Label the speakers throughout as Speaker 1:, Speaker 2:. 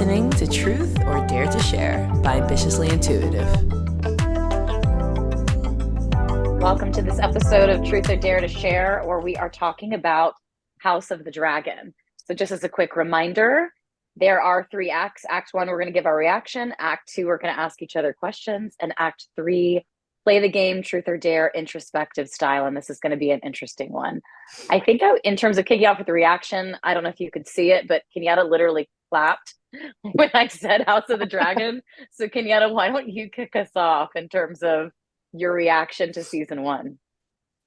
Speaker 1: listening to Truth or Dare to Share by Ambitiously Intuitive.
Speaker 2: Welcome to this episode of Truth or Dare to Share, where we are talking about House of the Dragon. So just as a quick reminder, there are 3 acts. Act 1, we're going to give our reaction. Act 2, we're going to ask each other questions. And Act 3, play the game, Truth or Dare, introspective style. And this is going to be an interesting one. I think in terms of kicking off with the reaction, I don't know if you could see it, but Kenyatta literally clapped when I said House of the Dragon. So Kenyatta, why don't you kick us off in terms of your reaction to season 1?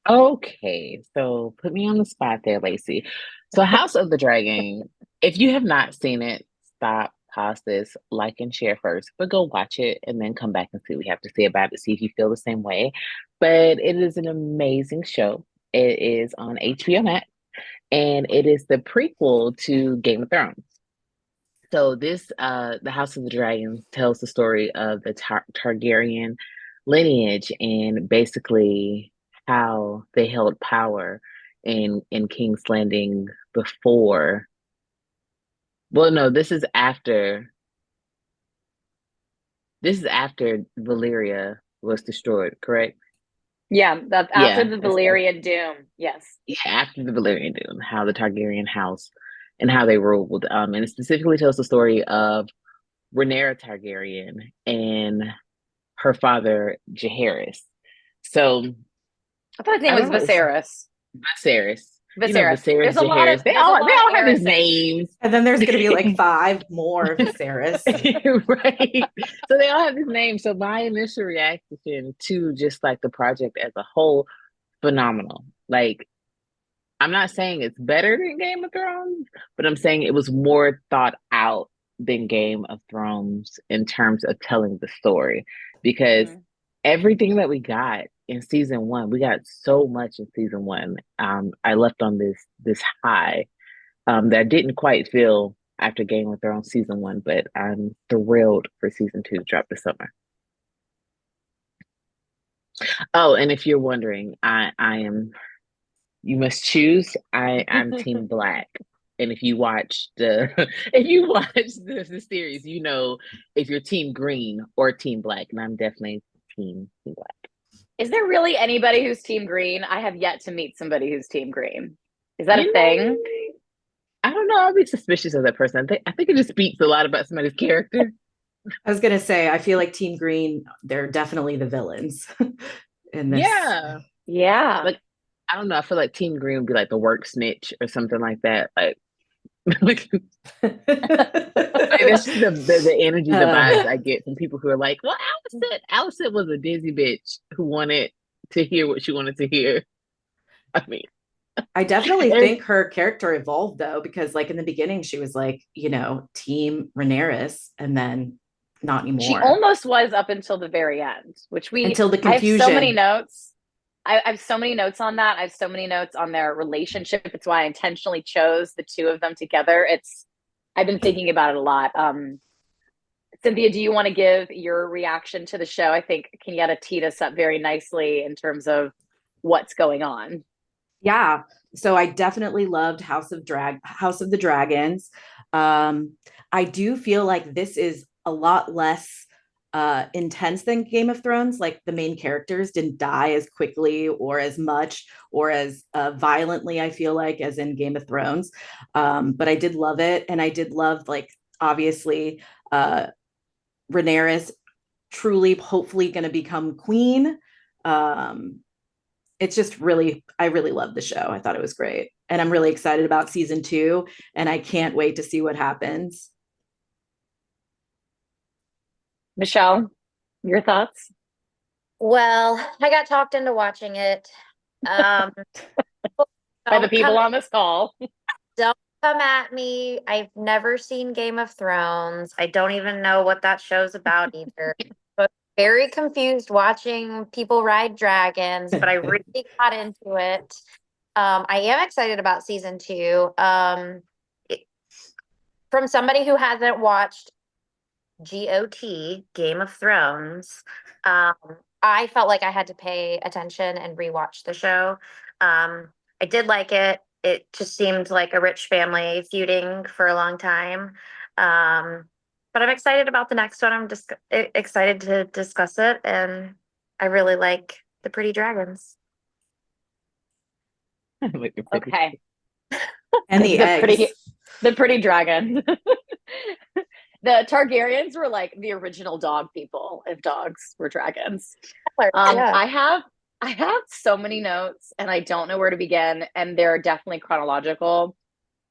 Speaker 3: Okay, so put me on the spot there, Lacey. So House of the Dragon, if you have not seen it, stop, pause this, like and share first, but go watch it and then come back and see what we have to say about it, see if you feel the same way. But it is an amazing show. It is on HBO Max, and it is the prequel to Game of Thrones. So this, the House of the Dragon tells the story of the Targaryen lineage and basically how they held power in King's Landing before. Well, no, this is after. This is after Valyria was destroyed, correct?
Speaker 2: Yeah, that's after the
Speaker 3: it's
Speaker 2: Valyrian Doom. Yes.
Speaker 3: yeah, after the Valyrian Doom, how the Targaryen house and how they ruled. And it specifically tells the story of Rhaenyra Targaryen and her father Jaehaerys. So
Speaker 2: I thought his name
Speaker 3: I
Speaker 2: was
Speaker 3: don't know.
Speaker 2: Viserys.
Speaker 3: Viserys. You know,
Speaker 2: Viserys.
Speaker 3: Viserys,
Speaker 2: There's a lot
Speaker 3: Jaehaerys.
Speaker 2: of
Speaker 3: They all have these
Speaker 2: Harrises.
Speaker 3: names.
Speaker 4: And then there's going to be like 5 more Viserys.
Speaker 3: Right. So they all have these names. So my initial reaction to just like the project as a whole, phenomenal. Like, I'm not saying it's better than Game of Thrones, but I'm saying it was more thought out than Game of Thrones in terms of telling the story. Because everything that we got in season 1, we got so much in season 1. I left on this high that I didn't quite feel after Game of Thrones season 1, but I'm thrilled for season 2 to drop this summer. Oh, and if you're wondering, I am. You must choose. I'm Team Black, and if you watch the series, you know if you're Team Green or Team Black, and I'm definitely Team Black.
Speaker 2: Is there really anybody who's Team Green? I have yet to meet somebody who's Team Green. Is that a thing?
Speaker 3: I don't know. I'll be suspicious of that person. I think it just speaks a lot about somebody's character.
Speaker 4: I was going to say, I feel like Team Green, they're definitely the villains in this.
Speaker 2: Yeah.
Speaker 3: Like, I don't know. I feel like Team Green would be like the work snitch or something like that. Like that's just the energy, the vibes I get from people who are like, well, Alicent was a dizzy bitch who wanted to hear what she wanted to hear. I mean,
Speaker 4: I definitely think her character evolved though, because like in the beginning she was like, you know, Team Rhaenyra, and then not anymore.
Speaker 2: She almost was up until the very end,
Speaker 4: until the confusion.
Speaker 2: I have so many notes. I have so many notes on that. I have so many notes on their relationship. It's why I intentionally chose the 2 of them together. I've been thinking about it a lot. Cynthia, do you want to give your reaction to the show? I think Kenyatta teed us up very nicely in terms of what's going on.
Speaker 4: Yeah. So I definitely loved House of the Dragons. I do feel like this is a lot less intense than Game of Thrones. Like the main characters didn't die as quickly or as much or as violently, I feel like, as in Game of Thrones. But I did love it. And I did love, like, obviously, Rhaenyra truly, hopefully going to become queen. It's just I really love the show. I thought it was great. And I'm really excited about season 2. And I can't wait to see what happens.
Speaker 2: Michelle, your thoughts?
Speaker 5: Well, I got talked into watching it.
Speaker 2: By the people on this call.
Speaker 5: Don't come at me. I've never seen Game of Thrones. I don't even know what that show's about either. But very confused watching people ride dragons, but I really got into it. I am excited about season 2. From somebody who hasn't watched GOT, Game of Thrones, I felt like I had to pay attention and rewatch the show. I did like it. It just seemed like a rich family feuding for a long time. but I'm excited about the next one. I'm just excited to discuss it, and I really like the Pretty Dragons.
Speaker 3: Like the pretty-
Speaker 2: Okay.
Speaker 4: And the eggs.
Speaker 2: The pretty dragon. The Targaryens were like the original dog people if dogs were dragons.
Speaker 5: Yeah.
Speaker 2: I have so many notes and I don't know where to begin, and they're definitely chronological.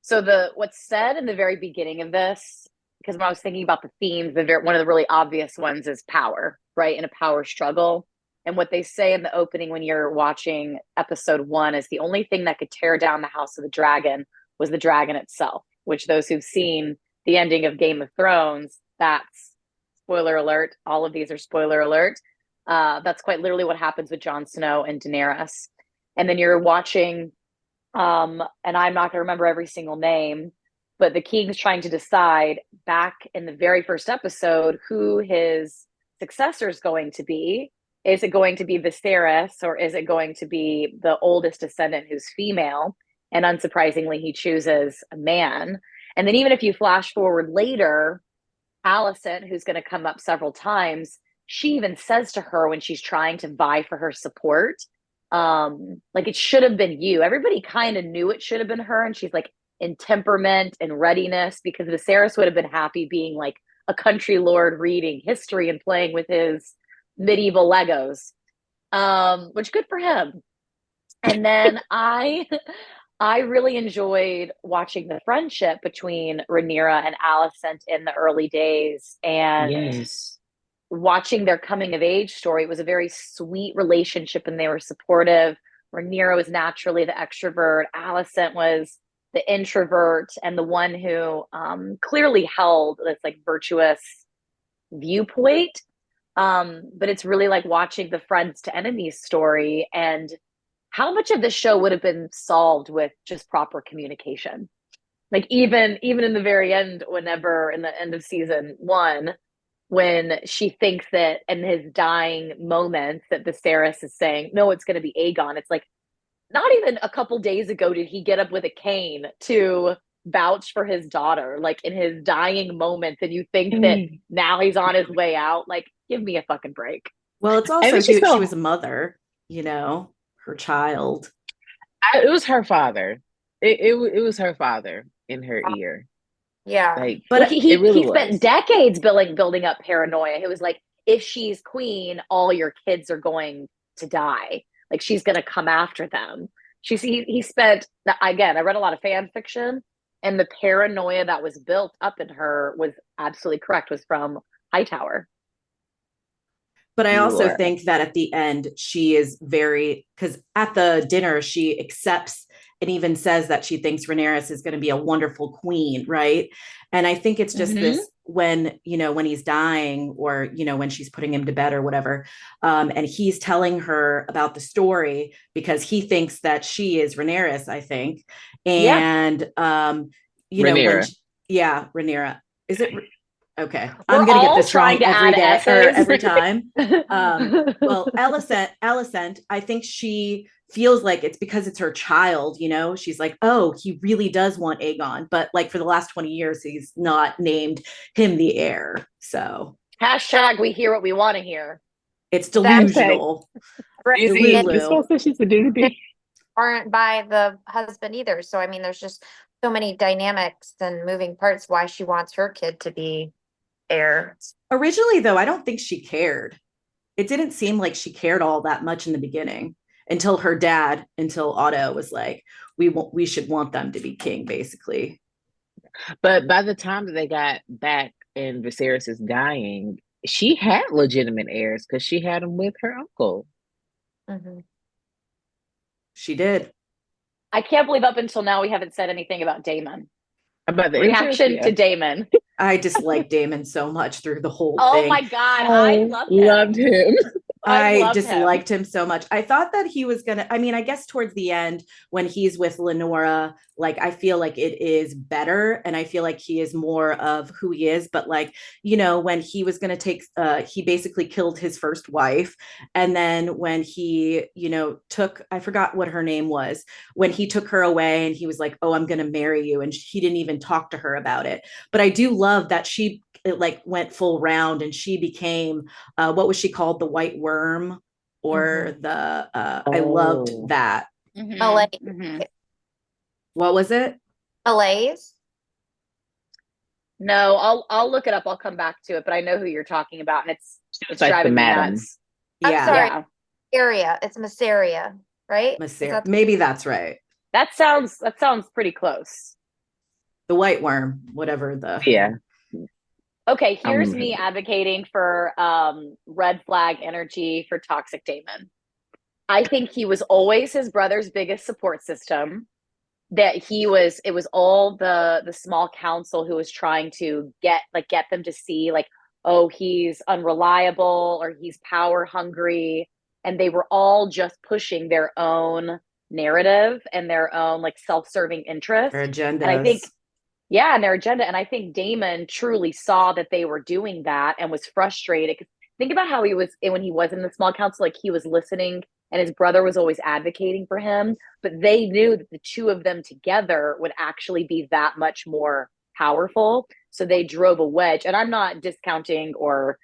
Speaker 2: So what's said in the very beginning of this, because when I was thinking about the themes, one of the really obvious ones is power, right? In a power struggle. And what they say in the opening when you're watching episode 1 is the only thing that could tear down the House of the Dragon was the dragon itself, which those who've seen the ending of Game of Thrones, that's spoiler alert. All of these are spoiler alert. That's quite literally what happens with Jon Snow and Daenerys. And then you're watching, and I'm not going to remember every single name, but the king's trying to decide back in the very first episode who his successor is going to be. Is it going to be Viserys, or is it going to be the oldest descendant who's female? And unsurprisingly, he chooses a man. And then even if you flash forward later, Alicent, who's going to come up several times, she even says to her when she's trying to vie for her support, like, it should have been you. Everybody kind of knew it should have been her. And she's like, in temperament and readiness, because Viserys would have been happy being like a country lord reading history and playing with his medieval Legos, which good for him. And then I really enjoyed watching the friendship between Rhaenyra and Alicent in the early days, and
Speaker 3: Yes.
Speaker 2: watching their coming of age story. It was a very sweet relationship, and they were supportive. Rhaenyra was naturally the extrovert. Alicent was the introvert, and the one who clearly held this like virtuous viewpoint. But it's really like watching the friends to enemies story, and how much of this show would have been solved with just proper communication. Like even in the very end, whenever in the end of season 1, when she thinks that in his dying moments that Viserys is saying, no, it's going to be Aegon. It's like, not even a couple days ago did he get up with a cane to vouch for his daughter, like in his dying moments, and you think that now he's on his way out. Like, give me a fucking break.
Speaker 4: Well, it's also
Speaker 3: it's
Speaker 4: she
Speaker 3: just so-
Speaker 4: was a mother, her child.
Speaker 3: It was her father. It was her father in her ear.
Speaker 5: Yeah.
Speaker 3: Like,
Speaker 2: But he
Speaker 3: really
Speaker 2: spent
Speaker 3: was.
Speaker 2: decades building up paranoia. It was like, if she's queen, all your kids are going to die. Like, she's going to come after them. He spent, again, I read a lot of fan fiction, and the paranoia that was built up in her was absolutely correct, was from Hightower.
Speaker 4: But I also
Speaker 3: Sure.
Speaker 4: think that at the end, she is because at the dinner, she accepts and even says that she thinks Rhaenyra is going to be a wonderful queen, right? And I think it's just this when he's dying, or, when she's putting him to bed or whatever, and he's telling her about the story because he thinks that she is Rhaenyra, I think. And,
Speaker 3: Rhaenyra.
Speaker 4: Rhaenyra. Is it? Okay.
Speaker 2: We're
Speaker 4: I'm going to get
Speaker 2: all
Speaker 4: this wrong
Speaker 2: trying to
Speaker 4: every
Speaker 2: add
Speaker 4: day or
Speaker 2: S's.
Speaker 4: every time. Well, Alicent, I think she feels like it's because it's her child, she's like, oh, he really does want Aegon. But like for the last 20 years, he's not named him the heir. So
Speaker 2: Hashtag we hear what we want to hear.
Speaker 4: it's delusional.
Speaker 3: This one says she's a dude.
Speaker 5: Aren't by the husband either. So I mean, there's just so many dynamics and moving parts why she wants her kid to be heir.
Speaker 4: Originally, though, I don't think she cared. It didn't seem like she cared all that much in the beginning until Otto was like, we should want them to be king, basically.
Speaker 3: But by the time that they got back and Viserys is dying, she had legitimate heirs because she had them with her uncle.
Speaker 5: Mm-hmm.
Speaker 4: She did.
Speaker 2: I can't believe up until now we haven't said anything about Daemon.
Speaker 3: About the
Speaker 2: Reaction
Speaker 3: incest,
Speaker 2: to Daemon.
Speaker 4: I disliked Daemon so much through the whole
Speaker 2: Oh
Speaker 4: thing.
Speaker 2: my God, I loved
Speaker 3: him.
Speaker 4: I
Speaker 2: loved
Speaker 4: disliked him so much. I thought that he was gonna, I guess towards the end when he's with Lenora, like I feel like it is better, and I feel like he is more of who he is. But like, when he was gonna take he basically killed his first wife, and then when he took, I forgot what her name was, when he took her away and he was like, oh, I'm gonna marry you, and he didn't even talk to her about it. But I do love that she it like went full round and she became what was she called? The White Worm or the I loved
Speaker 3: Oh.
Speaker 4: that.
Speaker 5: LA.
Speaker 4: What was it?
Speaker 5: Malaise.
Speaker 2: No, I'll look it up. I'll come back to it, but I know who you're talking about, and it's
Speaker 3: like the
Speaker 2: driving me
Speaker 3: madam.
Speaker 2: nuts.
Speaker 5: I'm
Speaker 4: Yeah.
Speaker 5: sorry.
Speaker 2: Yeah,
Speaker 5: Area. It's Masseria, right? Is that
Speaker 4: Maybe that's right.
Speaker 2: that sounds pretty close.
Speaker 4: The White Worm, whatever the
Speaker 3: Yeah.
Speaker 2: Okay, here's
Speaker 3: Um,
Speaker 2: me advocating for red flag energy for Toxic Damon. I think he was always his brother's biggest support system. That it was all the small council who was trying to get them to see like, oh, he's unreliable or he's power hungry, and they were all just pushing their own narrative and their own like self-serving interest.
Speaker 4: their agendas.
Speaker 2: And I think yeah, and their agenda. And I think Damon truly saw that they were doing that and was frustrated. 'Cause think about how he was when he was in the small council, like he was listening and his brother was always advocating for him. But they knew that the two of them together would actually be that much more powerful. So they drove a wedge. And I'm not discounting or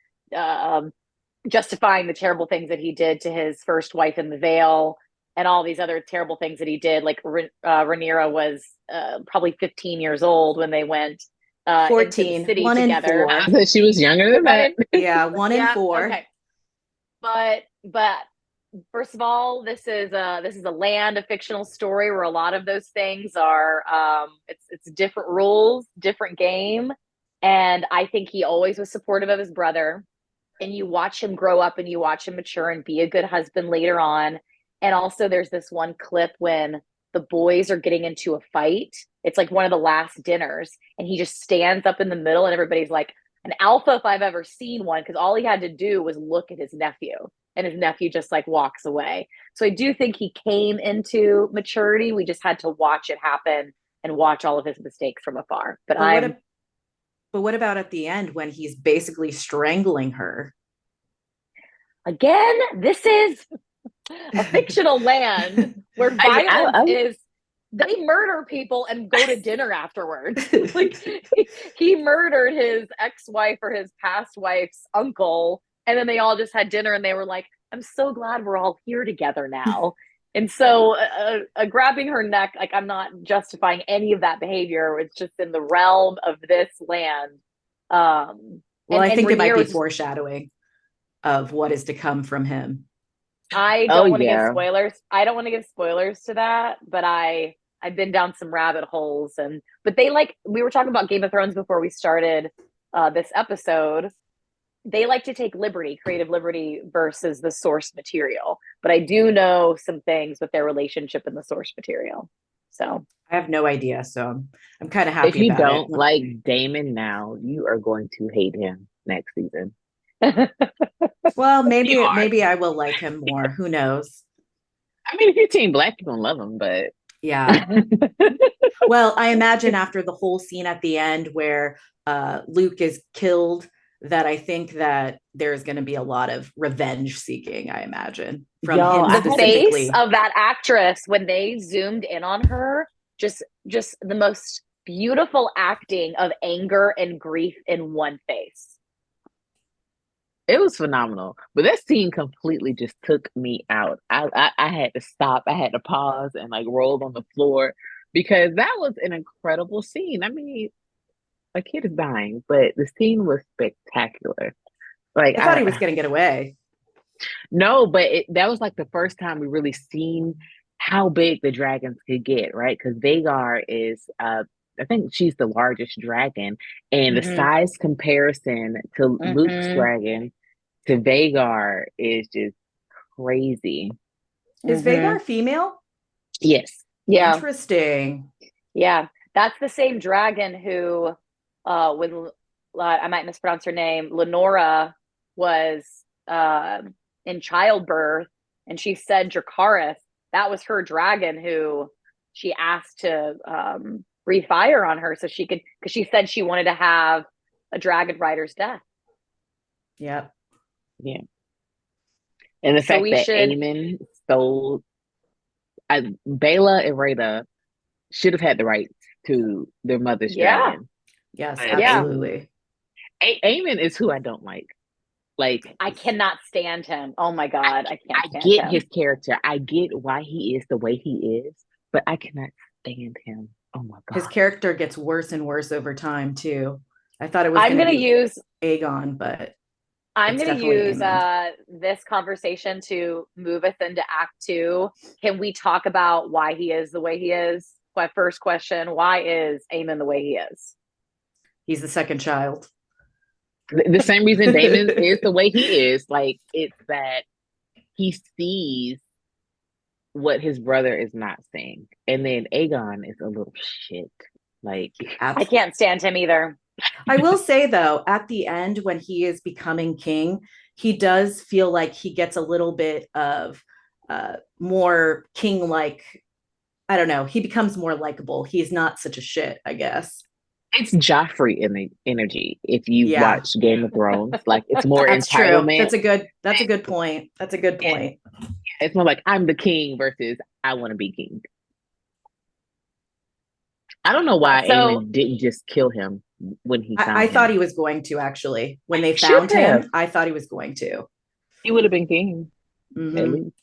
Speaker 2: justifying the terrible things that he did to his first wife in the Vale and all these other terrible things that he did. Like Rhaenyra was probably 15 years old when they went into
Speaker 4: 14,
Speaker 2: the city
Speaker 4: 1 and
Speaker 2: together.
Speaker 4: 4.
Speaker 3: I said she was younger than that.
Speaker 4: Yeah, 1 and 4.
Speaker 2: Okay. But first of all, this is a land, a fictional story where a lot of those things are it's different rules, different game. And I think he always was supportive of his brother. And you watch him grow up and you watch him mature and be a good husband later on. And also there's this one clip when the boys are getting into a fight. It's like one of the last dinners, and he just stands up in the middle and everybody's like, an alpha if I've ever seen one, because all he had to do was look at his nephew and his nephew just like walks away. So I do think he came into maturity. We just had to watch it happen and watch all of his mistakes from afar. But
Speaker 4: what about at the end when he's basically strangling her?
Speaker 2: Again, this is a fictional land where violence is they murder people and go to dinner afterwards. Like he murdered his ex-wife or his past wife's uncle, and then they all just had dinner and they were like, I'm so glad we're all here together now. And so grabbing her neck, like I'm not justifying any of that behavior. It's just in the realm of this land.
Speaker 4: I think it might be
Speaker 2: Rhaenyra
Speaker 4: foreshadowing of what is to come from him.
Speaker 2: I don't want to give spoilers. I don't want to give spoilers to that, but I've been down some rabbit holes, but they we were talking about Game of Thrones before we started this episode. They like to take creative liberty versus the source material. But I do know some things with their relationship in the source material. So
Speaker 4: I have no idea. So I'm kind of happy.
Speaker 3: If you
Speaker 4: about
Speaker 3: don't
Speaker 4: it.
Speaker 3: like Damon now, you are going to hate him next season.
Speaker 4: Well, maybe I will like him more. Who knows?
Speaker 3: I mean, if you're Team Black, you're gonna love him, but
Speaker 4: yeah. Well, I imagine after the whole scene at the end where Luke is killed, that I think that there's going to be a lot of revenge seeking. I imagine from him
Speaker 2: the
Speaker 4: specifically.
Speaker 2: face of that actress when they zoomed in on her, just the most beautiful acting of anger and grief in one face.
Speaker 3: it was phenomenal. But that scene completely just took me out. I had to stop. I had to pause and like roll on the floor because that was an incredible scene. I mean, a kid is dying, but the scene was spectacular. Like
Speaker 4: I thought he was going to get away.
Speaker 3: No, but that was like the first time we really seen how big the dragons could get, right? Because Vhagar is, I think she's the largest dragon, and the size comparison to Luke's dragon to Vhagar is just crazy.
Speaker 4: Is Vhagar female?
Speaker 3: Yes.
Speaker 2: Yeah.
Speaker 4: Interesting.
Speaker 2: Yeah. That's the same dragon who, when I might mispronounce her name, Lenora was in childbirth, and she said Dracarys, that was her dragon who she asked to breathe fire on her so she could, because she said she wanted to have a dragon rider's death.
Speaker 4: Yep.
Speaker 3: Yeah. And the fact that Aemon stole, Baela and Rhaeda should have had the rights to their mother's dragon.
Speaker 4: Yes,
Speaker 2: Yeah.
Speaker 4: absolutely.
Speaker 3: Aemon is who I don't like. Like,
Speaker 2: I cannot stand him. Oh my God. I can't
Speaker 3: I
Speaker 2: stand
Speaker 3: get
Speaker 2: him.
Speaker 3: his character. I get why he is the way he is, but I cannot stand him. Oh my
Speaker 4: His
Speaker 3: God.
Speaker 4: character gets worse and worse over time too. I thought it was
Speaker 2: I'm
Speaker 4: going to
Speaker 2: gonna
Speaker 4: be
Speaker 2: use
Speaker 4: Aegon, but
Speaker 2: I'm
Speaker 4: it's
Speaker 2: going to
Speaker 4: definitely
Speaker 2: use
Speaker 4: Aemon.
Speaker 2: this conversation to move us into Act Two. Can we talk about why he is the way he is? My first question: why is Aemon the way he is?
Speaker 4: He's the second child.
Speaker 3: The same reason Damon is the way he is. Like, it's that he sees what his brother is not seeing. And then Aegon is a little shit. Like,
Speaker 2: I can't stand him either.
Speaker 4: I will say though, at the end when he is becoming king, he does feel like he gets a little bit of more king-like. I don't know. He becomes more likable. He's not such a shit, I guess.
Speaker 3: it's Joffrey in the energy. If you
Speaker 4: Yeah.
Speaker 3: watch Game of Thrones, like, it's more
Speaker 4: That's true.
Speaker 3: entitlement.
Speaker 4: That's a good point. That's a good point.
Speaker 3: It's more like I'm the king versus I want to be king. I don't know why
Speaker 2: So-
Speaker 3: Aemon didn't just kill him when he found
Speaker 4: I
Speaker 3: him.
Speaker 4: thought he was going to actually. When they
Speaker 3: Should
Speaker 4: found him,
Speaker 3: have.
Speaker 4: I thought he was going to.
Speaker 3: He would have been king, at
Speaker 4: Mhm.
Speaker 3: least.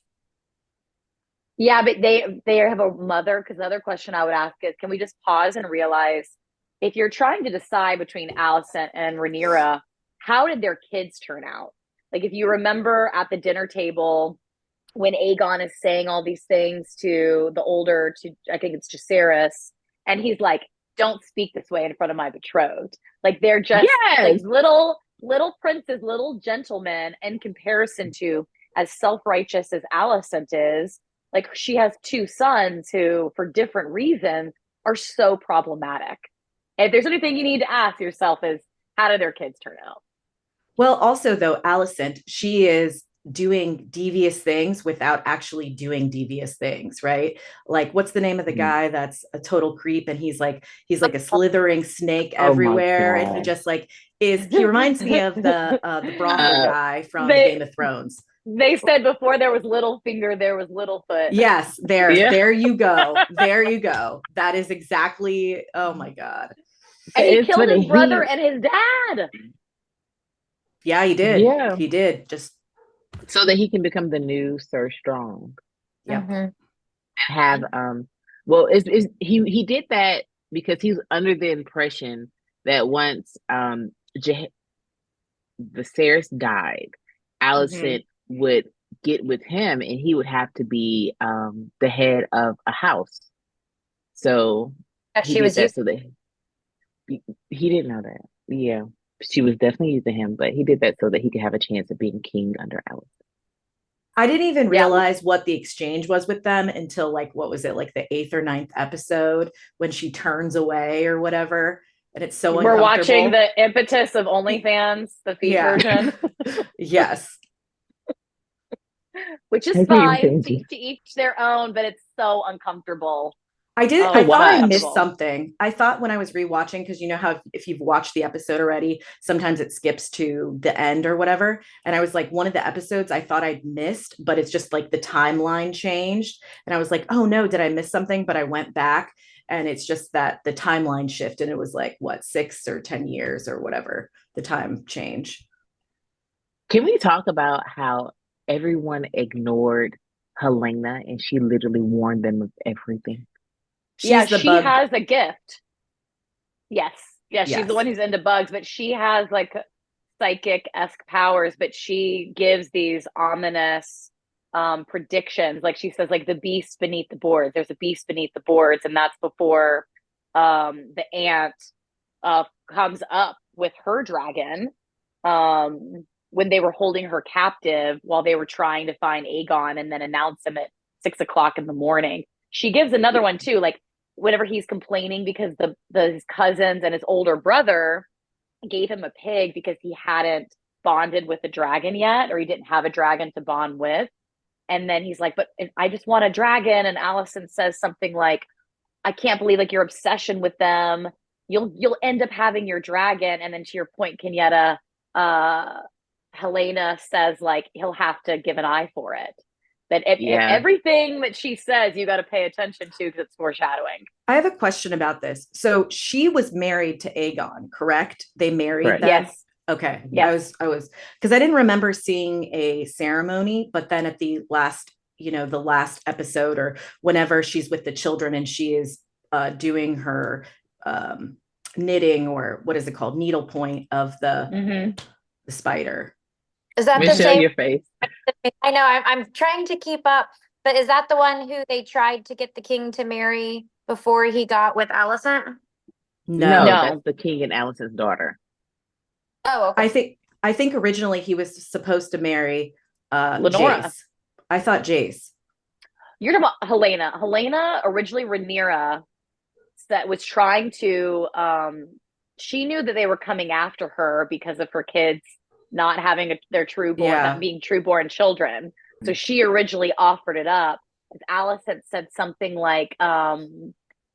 Speaker 2: Yeah, but they have a mother. Because another question I would ask is, can we just pause and realize if you're trying to decide between Alicent and Rhaenyra, how did their kids turn out? Like, if you remember at the dinner table when Aegon is saying all these things to the older, to I think it's Jacaerys, and he's like, "Don't speak this way in front of my betrothed." Like, they're just like
Speaker 3: Yes.
Speaker 2: little princes, little gentlemen in comparison to as self-righteous as Alicent is. Like, she has two sons who, for different reasons, are so problematic. And if there's anything you need to ask yourself is, how do their kids turn out?
Speaker 4: Well, also though, Alicent, she is doing devious things without actually doing devious things, right? Like, what's the name of the
Speaker 3: Mhm.
Speaker 4: guy that's a total creep and he's like a slithering snake
Speaker 3: Oh my
Speaker 4: everywhere and he
Speaker 3: God.
Speaker 4: just like he reminds me of the Bronco guy from Game of Thrones.
Speaker 2: They said before there was Littlefinger, there was Littlefoot.
Speaker 4: Yes, there
Speaker 3: Yeah.
Speaker 4: you go. There you go. That is exactly, oh my God.
Speaker 2: And he
Speaker 3: It's
Speaker 2: killed his
Speaker 3: funny.
Speaker 2: brother and his dad.
Speaker 4: Yeah, he did.
Speaker 3: Yeah.
Speaker 4: He did. Just
Speaker 3: So that he can become the new Sir Strong.
Speaker 4: yeah.
Speaker 5: Mhm.
Speaker 3: Have well, is he did that because he's under the impression that once Viserys died, Alicent would get with him and he would have to be the head of a house. So
Speaker 5: That
Speaker 3: he
Speaker 5: she
Speaker 3: did
Speaker 5: was
Speaker 3: that
Speaker 5: used.
Speaker 3: so that he didn't know that. Yeah. She was definitely using him, but he did that so that he could have a chance of being king under Alicent.
Speaker 4: I didn't even
Speaker 2: Yeah.
Speaker 4: realize what the exchange was with them until like what was it, like the 8th or 9th episode when she turns away or whatever. And it's so
Speaker 2: We're watching
Speaker 4: uncomfortable.
Speaker 2: the impetus of OnlyFans, the feet
Speaker 4: Yeah.
Speaker 2: version,
Speaker 4: Yes.
Speaker 2: which is
Speaker 3: I think
Speaker 2: fine
Speaker 3: it's
Speaker 2: to each their own, but it's so uncomfortable.
Speaker 4: I did.
Speaker 2: Oh,
Speaker 4: I thought I
Speaker 3: watch.
Speaker 4: missed something. I thought when I was rewatching, because you know how if you've watched the episode already, sometimes it skips to the end or whatever. And I was like, one of the episodes I thought I'd missed, but it's just like the timeline changed. And I was like, oh no, did I miss something? But I went back and it's just that the timeline shift. And it was like, what, 6 or 10 years or whatever, the time change.
Speaker 3: Can we talk about how everyone ignored Helena and she literally warned them of everything?
Speaker 4: She's the
Speaker 2: she
Speaker 4: bug.
Speaker 2: has a gift. Yes. Yeah, she's
Speaker 4: Yes.
Speaker 2: the one who's into bugs, but she has like psychic-esque powers, but she gives these ominous predictions. Like, she says, like, the beast beneath the boards. There's a beast beneath the boards, and that's before the aunt comes up with her dragon. When they were holding her captive while they were trying to find Aegon and then announce him at 6 o'clock in the morning. She gives another one too, like whenever he's complaining because his cousins and his older brother gave him a pig because he hadn't bonded with the dragon yet, or he didn't have a dragon to bond with. And then he's like, but I just want a dragon. And Alicent says something like, I can't believe like your obsession with them. You'll end up having your dragon. And then to your point, Kenyatta, Helena says like he'll have to give an eye for it. That if everything that she says, you got to pay attention to because it's foreshadowing.
Speaker 4: I have a question about this. So she was married to Aegon, correct? They married
Speaker 3: Correct.
Speaker 4: them?
Speaker 2: Yes.
Speaker 4: Okay.
Speaker 2: Yeah.
Speaker 4: I was because I didn't remember seeing a ceremony, but then at the last, the last episode or whenever she's with the children and she is doing her um knitting, or what is it called? Needlepoint of the spider.
Speaker 5: Is that the
Speaker 3: Michelle,
Speaker 5: same?
Speaker 3: your face.
Speaker 5: I know I'm trying to keep up, but is that the one who they tried to get the king to marry before he got with Alicent?
Speaker 3: No,
Speaker 4: No.
Speaker 3: that's the king and Allison's daughter.
Speaker 5: Oh, okay.
Speaker 4: I think originally he was supposed to marry
Speaker 2: Lenora.
Speaker 4: Jace. I thought Jace.
Speaker 2: You're talking about Helena. Helena, originally Rhaenyra, that was trying to she knew that they were coming after her because of her kids not having their being true-born children. So she originally offered it up. Alice had said something like,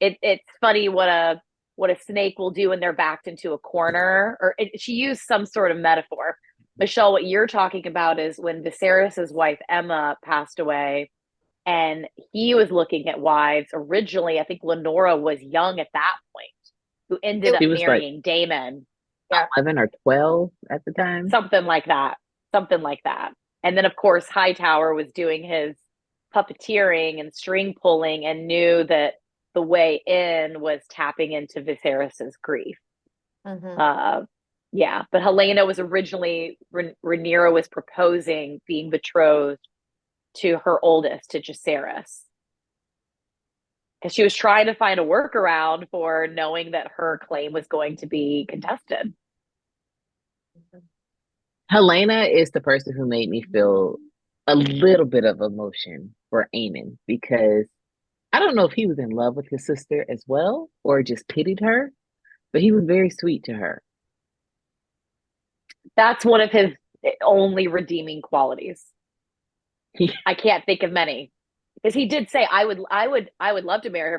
Speaker 2: it's funny what a snake will do when they're backed into a corner, or she used some sort of metaphor. Michelle, what you're talking about is when Viserys's wife Emma passed away, and he was looking at wives. Originally, I think Lenora was young at that point, who ended up
Speaker 3: She was
Speaker 2: marrying Daemon.
Speaker 3: 11 or 12 at the time.
Speaker 2: Something like that. And then, of course, Hightower was doing his puppeteering and string pulling and knew that the way in was tapping into Viserys's grief.
Speaker 5: Mhm.
Speaker 2: Yeah, but Helena was originally, Rhaenyra was proposing being betrothed to her oldest, to Jacaerys. Because she was trying to find a workaround for knowing that her claim was going to be contested.
Speaker 3: Helena is the person who made me feel a little bit of emotion for Aemon, because I don't know if he was in love with his sister as well or just pitied her, but he was very sweet to her.
Speaker 2: That's one of his only redeeming qualities. I can't think of many, because he did say, I would love to marry her.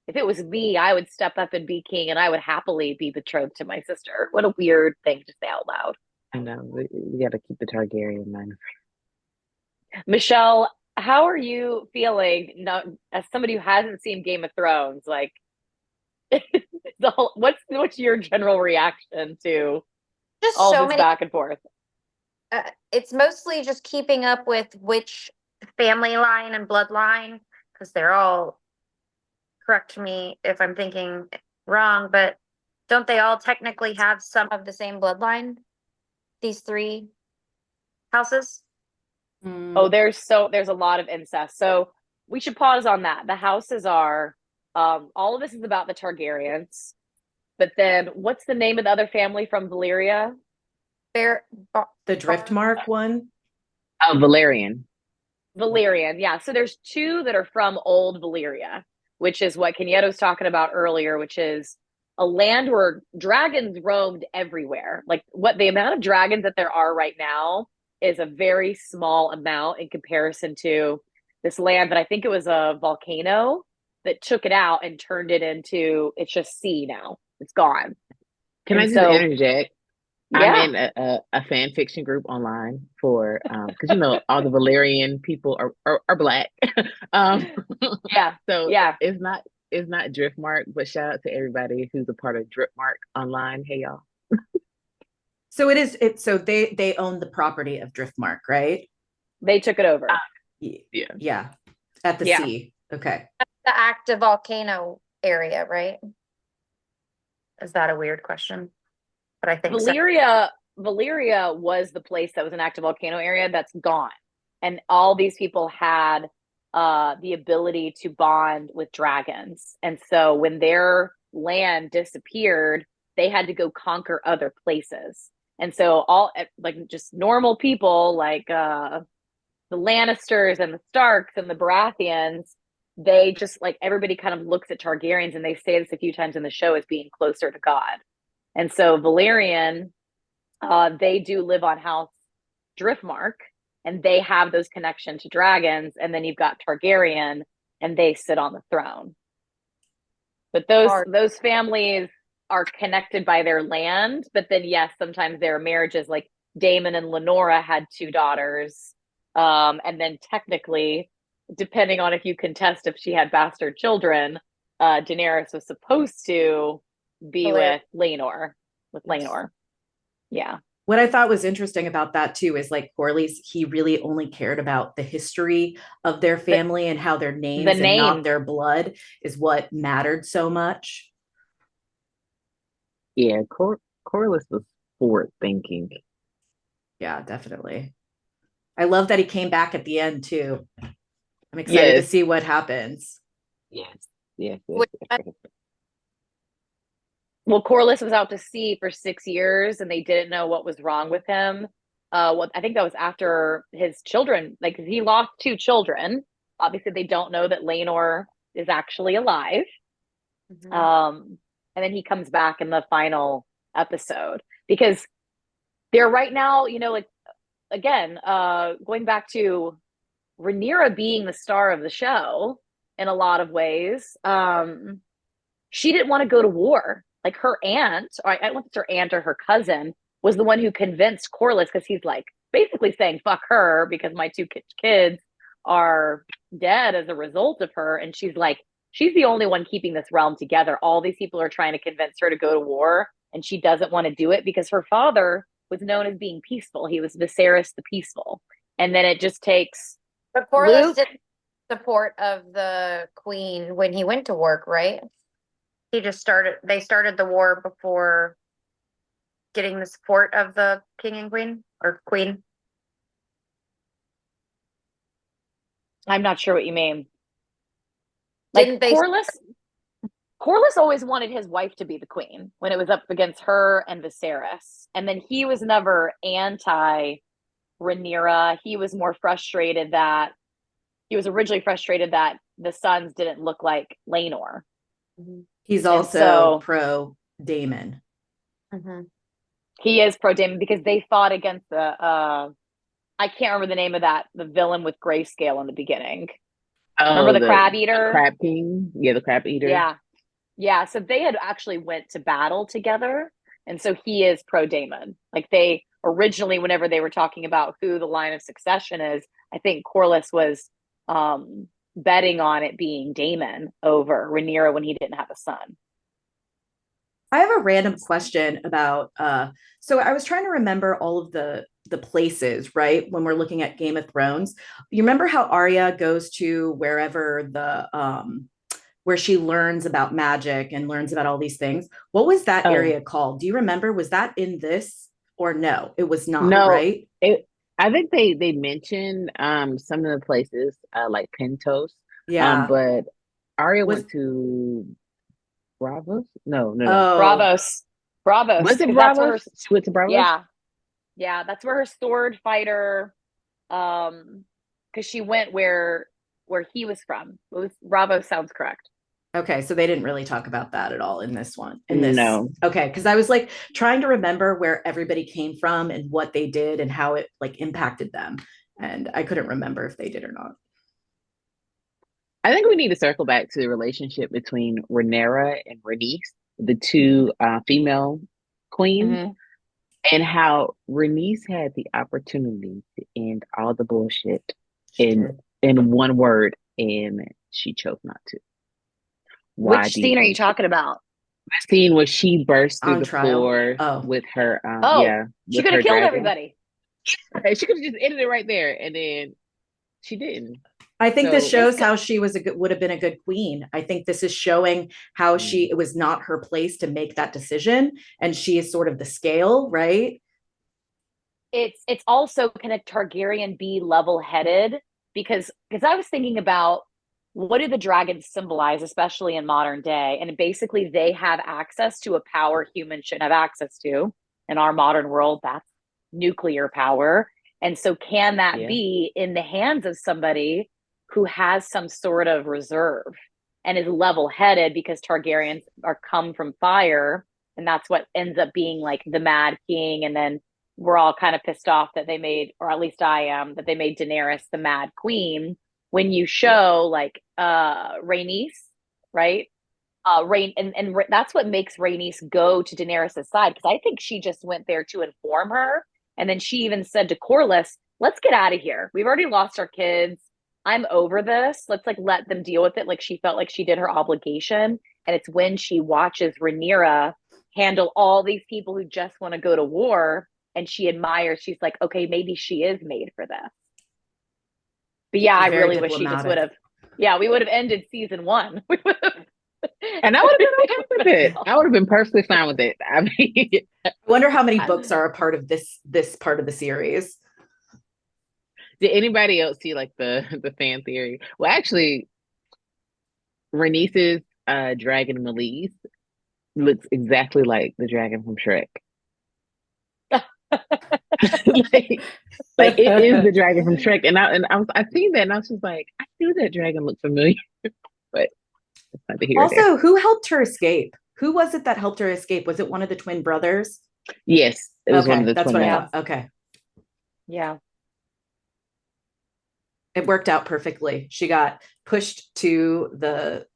Speaker 2: If it was me, I would step up and be king, and I would happily be betrothed to my sister. What a weird thing to say out loud.
Speaker 3: I know, we got to keep the Targaryen mind.
Speaker 2: Michelle, how are you feeling now, as somebody who hasn't seen Game of Thrones? Like, what's your general reaction to
Speaker 5: Just
Speaker 2: all
Speaker 5: so
Speaker 2: this
Speaker 5: many.
Speaker 2: back and forth?
Speaker 5: It's mostly just keeping up with which family line and bloodline, because they're all, correct me if I'm thinking wrong, but don't they all technically have some of the same bloodline? These three houses?
Speaker 2: Oh, there's a lot of incest. So we should pause on that. The houses are all of this is about the Targaryens. But then what's the name of the other family from Valyria?
Speaker 4: The Driftmark one?
Speaker 3: Oh, Valerian.
Speaker 2: Valyrian, yeah. So there's two that are from old Valyria, which is what Kenyatta was talking about earlier, which is a land where dragons roamed everywhere. Like, what the amount of dragons that there are right now is a very small amount in comparison to this land. But I think it was a volcano that took it out and turned it into, it's just sea now. It's gone.
Speaker 3: Can I
Speaker 2: And
Speaker 3: just
Speaker 2: so,
Speaker 3: interject?
Speaker 2: yeah,
Speaker 3: I'm in a fan fiction group online for because all the Valerian people are black. um,
Speaker 2: yeah,
Speaker 3: so
Speaker 2: yeah.
Speaker 3: it's not Driftmark, but shout out to everybody who's a part of Driftmark online. Hey y'all.
Speaker 4: So so they own the property of Driftmark, right?
Speaker 2: They took it over.
Speaker 3: Yeah.
Speaker 4: Yeah. At the
Speaker 2: Yeah.
Speaker 4: sea. Okay.
Speaker 5: The active volcano area, right? Is that a weird question? But I think so.
Speaker 2: Valyria was the place that was an active volcano area that's gone. And all these people had the ability to bond with dragons. And so when their land disappeared, they had to go conquer other places. And so all, like, just normal people like the Lannisters and the Starks and the Baratheons, they just, like, everybody kind of looks at Targaryens, and they say this a few times in the show, as being closer to God. And so Valerian, they do live on House Driftmark, and they have those connections to dragons. And then you've got Targaryen, and they sit on the throne. But those families are connected by their land. But then, yes, sometimes there are marriages. Like Daemon and Lenora had 2 daughters. And then technically, depending on if you contest if she had bastard children, Daenerys was supposed to be with Laenor. Yeah.
Speaker 4: What I thought was interesting about that too is like Corley's, he really only cared about the history of their
Speaker 2: The,
Speaker 4: family and how their
Speaker 2: the
Speaker 4: names and not
Speaker 2: name.
Speaker 4: their blood is what mattered so much.
Speaker 3: Yeah, Corliss was forward thinking.
Speaker 4: Yeah, definitely. I love that he came back at the end too. I'm excited to
Speaker 3: Yes,
Speaker 4: see what happens.
Speaker 3: yes, yes, yes,
Speaker 5: Which
Speaker 3: yes, yes.
Speaker 2: Well, Corliss was out to sea for 6 years and they didn't know what was wrong with him. What I think that was after his children, like he lost two children. Obviously, they don't know that Laenor is actually alive.
Speaker 5: Mhm.
Speaker 2: And then he comes back in the final episode because they're right now, like again, going back to Rhaenyra being the star of the show in a lot of ways. She didn't want to go to war. Like her aunt, or I don't know if it's her aunt or her cousin, was the one who convinced Corlys because he's like basically saying "fuck her" because my two kids are dead as a result of her, and she's like, she's the only one keeping this realm together. All these people are trying to convince her to go to war, and she doesn't want to do it because her father was known as being peaceful. He was Viserys the Peaceful, and then it just takes
Speaker 5: But Corlys
Speaker 2: Luke.
Speaker 5: did support of the queen when he went to work, right? They started the war before getting the support of the king and queen or queen.
Speaker 2: I'm not sure what you mean. Like
Speaker 5: Didn't they?
Speaker 2: Corlys always wanted his wife to be the queen when it was up against her and Viserys. And then he was never anti Rhaenyra. He was more frustrated that he was originally frustrated that the sons didn't look like Laenor.
Speaker 4: He's
Speaker 2: And
Speaker 4: also
Speaker 2: so
Speaker 4: pro Damon.
Speaker 5: Mhm.
Speaker 2: he is pro Daemon because they fought against the I can't remember the name of the villain with grayscale in the beginning.
Speaker 3: Oh,
Speaker 2: Remember the crab eater?
Speaker 3: Crab King. Yeah, the crab eater.
Speaker 2: Yeah. Yeah, so they had actually went to battle together, and so he is pro Daemon. Like they originally, whenever they were talking about who the line of succession is, I think Corlys was betting on it being Daemon over Rhaenyra when he didn't have a son.
Speaker 4: I have a random question about so I was trying to remember all of the places, right? When we're looking at Game of Thrones. You remember how Arya goes to wherever the where she learns about magic and learns about all these things. What was that
Speaker 3: Oh,
Speaker 4: area called? Do you remember? Was that in this or no? It was not,
Speaker 3: no,
Speaker 4: right?
Speaker 3: I think they mentioned some of the places like Pentos.
Speaker 4: Yeah.
Speaker 3: But Arya
Speaker 4: Was
Speaker 3: went to Bravos? No, no, no.
Speaker 4: oh,
Speaker 2: Bravos,
Speaker 3: Was it
Speaker 2: because that's where
Speaker 3: Bravos? She went to Bravos?
Speaker 2: yeah, that's where her sword fighter, because she went where he was from. It was Bravos sounds correct.
Speaker 4: okay, so they didn't really talk about that at all in this one. In this,
Speaker 3: No.
Speaker 4: okay, because I was like trying to remember where everybody came from and what they did and how it like impacted them, and I couldn't remember if they did or not.
Speaker 3: I think we need to circle back to the relationship between Rhaenyra and Rhaenys, the two female queens,
Speaker 2: Mm-hmm.
Speaker 3: and how Rhaenys had the opportunity to end all the bullshit in one word, and she chose not to. Why
Speaker 2: Which
Speaker 3: do you
Speaker 2: scene are you
Speaker 3: think?
Speaker 2: talking about?
Speaker 3: The scene where she burst through
Speaker 4: On
Speaker 3: the
Speaker 4: trial?
Speaker 3: floor
Speaker 4: Oh.
Speaker 3: with her,
Speaker 2: Oh, she
Speaker 3: with
Speaker 2: could
Speaker 3: her
Speaker 2: have killed
Speaker 3: dragon.
Speaker 2: everybody.
Speaker 3: She could have just ended it right there, and then she didn't.
Speaker 4: I think this
Speaker 3: So
Speaker 4: shows how she was would have been a good queen. I think this is showing how it was not her place to make that decision, and she is sort of the scale, right?
Speaker 2: It's also, can a Targaryen be level-headed? Because I was thinking about what do the dragons symbolize, especially in modern day? And basically they have access to a power humans shouldn't have access to in our modern world. That's nuclear power. And so can that
Speaker 3: Yeah.
Speaker 2: be in the hands of somebody who has some sort of reserve and is level-headed because Targaryens are come from fire, and that's what ends up being like the Mad King, and then we're all kind of pissed off that they made, or at least I am, that they made Daenerys the Mad Queen. When you show like Rhaenys, right? Rain and that's what makes Rhaenys go to Daenerys' side, because I think she just went there to inform her, and then she even said to Corlys, "Let's get out of here. We've already lost our kids. I'm over this. Let's like let them deal with it." Like she felt like she did her obligation, and it's when she watches Rhaenyra handle all these people who just want to go to war, and she admires, she's like, okay, maybe she is made for this. But yeah, I
Speaker 4: Very
Speaker 2: really wish she just would
Speaker 4: diplomatic.
Speaker 2: have, yeah, we would have ended season 1. We would have
Speaker 3: And I would have been okay with it. I would have been perfectly fine with it. I mean,
Speaker 4: I wonder how many books are a part of this part of the series.
Speaker 3: did anybody else see like the fan theory? Well, actually, Rhaenys's dragon Meleese looks exactly like the dragon from Shrek. like it is the dragon from Shrek, and I seen that and I was just like, I knew that dragon looked familiar, but it's not the hero there.
Speaker 4: Also, who helped her escape? Who was it that helped her escape? Was it one of the twin brothers?
Speaker 3: Yes, it was one
Speaker 4: Okay,
Speaker 3: of the
Speaker 4: that's
Speaker 3: twin
Speaker 4: what I
Speaker 3: brothers.
Speaker 4: thought. Okay.
Speaker 2: Yeah.
Speaker 4: It worked out perfectly. She got pushed to the,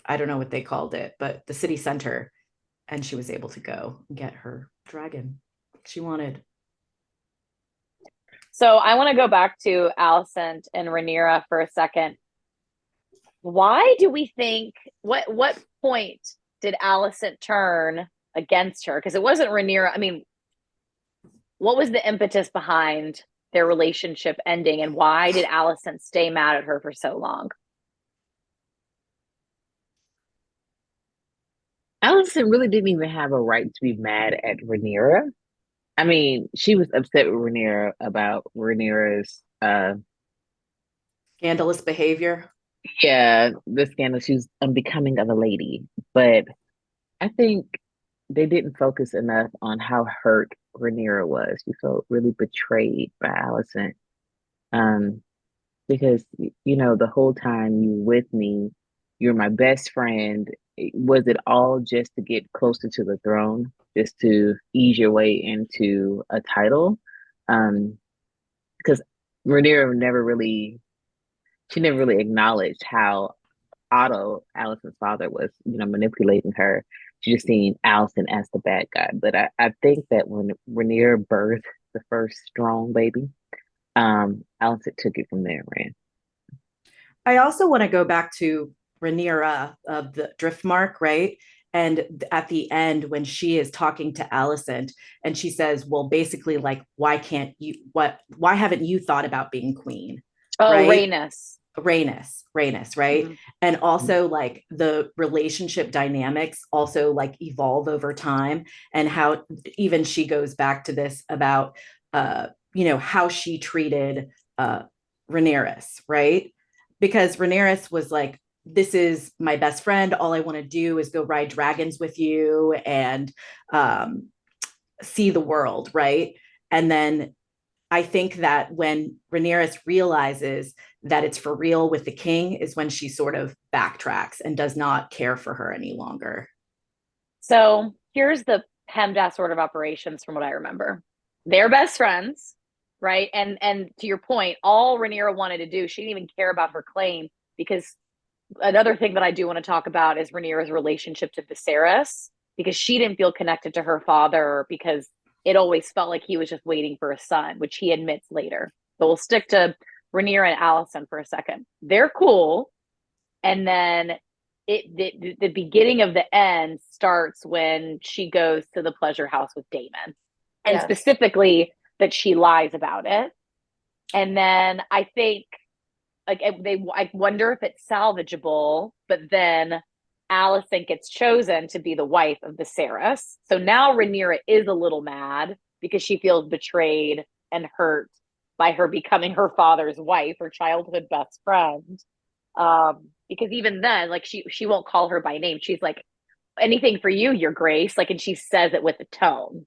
Speaker 4: I don't know what they called it, but the city center, and she was able to go and get her dragon she wanted.
Speaker 2: So I want to go back to Alicent and Rhaenyra for a second. Why do we think, what point did Alicent turn against her? Because it wasn't Rhaenyra. I mean, what was the impetus behind their relationship ending, and why did Alicent stay mad at her for so long?
Speaker 3: Alicent really didn't even have a right to be mad at Rhaenyra. I mean, she was upset with Rhaenyra about Rhaenyra's
Speaker 4: Scandalous behavior.
Speaker 3: the scandal. She was unbecoming of a lady. But I think they didn't focus enough on how hurt Rhaenyra was. She felt really betrayed by Alicent. Because the whole time you were with me, you're my best friend. Was it all just to get closer to the throne, just to ease your way into a title? Because Rhaenyra never really acknowledged how Otto, Alicent's father, was, manipulating her. She just seen Alicent as the bad guy. But I think that when Rhaenyra birthed the first strong baby, Alicent took it from there and ran.
Speaker 4: I also want to go back to Rhaenyra of the Driftmark, right? And at the end, when she is talking to Alicent, and she says, "Well, basically, like, why haven't you thought about being queen?"
Speaker 2: Oh,
Speaker 4: right?
Speaker 2: Rhaenys,
Speaker 4: right? Mm-hmm. And also like the relationship dynamics also like evolve over time, and how even she goes back to this about how she treated Rhaenyra, right? Because Rhaenyra was like, this is my best friend. All I want to do is go ride dragons with you and see the world, right? And then I think that when Rhaenyra realizes that it's for real with the king is when she sort of backtracks and does not care for her any longer.
Speaker 2: So here's the PEMDAS order of operations from what I remember. They're best friends, right? And to your point, all Rhaenyra wanted to do, she didn't even care about her claim, because another thing that I do want to talk about is Rhaenyra's relationship to Viserys, because she didn't feel connected to her father because it always felt like he was just waiting for a son, which he admits later. But we'll stick to Rhaenyra and Alicent for a second. They're cool. And then the beginning of the end starts when she goes to the pleasure house with Daemon. And specifically that she lies about it. And then I think I wonder if it's salvageable, but then Alicent gets chosen to be the wife of Viserys. So now Rhaenyra is a little mad because she feels betrayed and hurt by her becoming her father's wife, her childhood best friend. Because even then, like she won't call her by name. She's like, anything for you, your grace. Like, and she says it with a tone.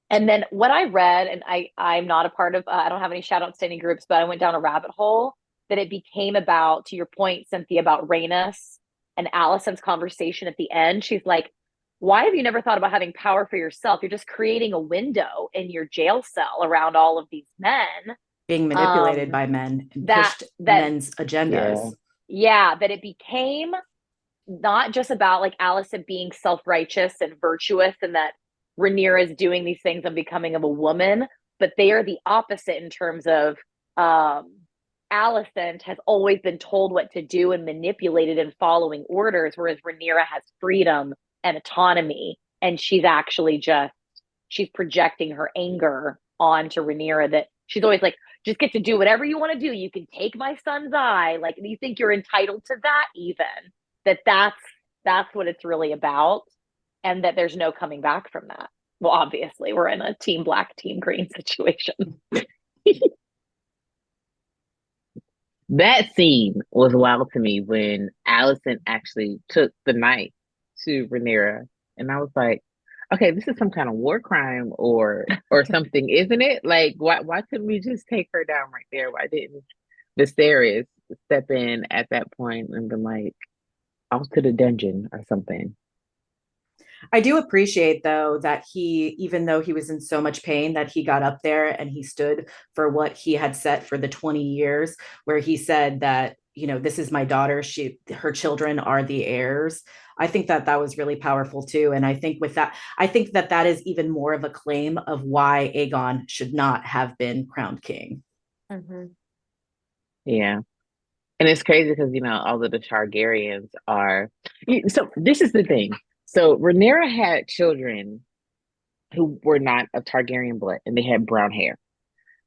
Speaker 2: And then what I read, and I'm not a part of, I don't have any shout outs to any groups, but I went down a rabbit hole that it became about, to your point, Cynthia, about Rhaenys and Alicent's conversation at the end. She's like, why have you never thought about having power for yourself? You're just creating a window in your jail cell around all of these men.
Speaker 4: Being manipulated by men and pushed men's agendas.
Speaker 2: Yeah, that it became not just about like Alicent being self-righteous and virtuous and that Rhaenyra is doing these things and becoming of a woman, but they are the opposite in terms of Alicent has always been told what to do and manipulated in following orders, whereas Rhaenyra has freedom and autonomy. And she's actually she's projecting her anger onto Rhaenyra, that she's always like, just get to do whatever you want to do. You can take my son's eye. Like, you think you're entitled to that, even that's what it's really about. And that there's no coming back from that. Well, obviously we're in a team black, team green situation.
Speaker 3: That scene was wild to me when Alicent actually took the knife to Rhaenyra, and I was like, okay, this is some kind of war crime or something, isn't it? Like, why couldn't we just take her down right there? Why didn't Viserys step in at that point and been like, off to the dungeon or something?
Speaker 4: I do appreciate, though, that he, even though he was in so much pain, that he got up there and he stood for what he had set for the 20 years, where he said that, this is my daughter. Her children are the heirs. I think that that was really powerful too. And I think with that, I think that that is even more of a claim of why Aegon should not have been crowned king.
Speaker 5: Mhm.
Speaker 3: Yeah. And it's crazy because, all of the Targaryens are. So this is the thing. So Rhaenyra had children who were not of Targaryen blood, and they had brown hair.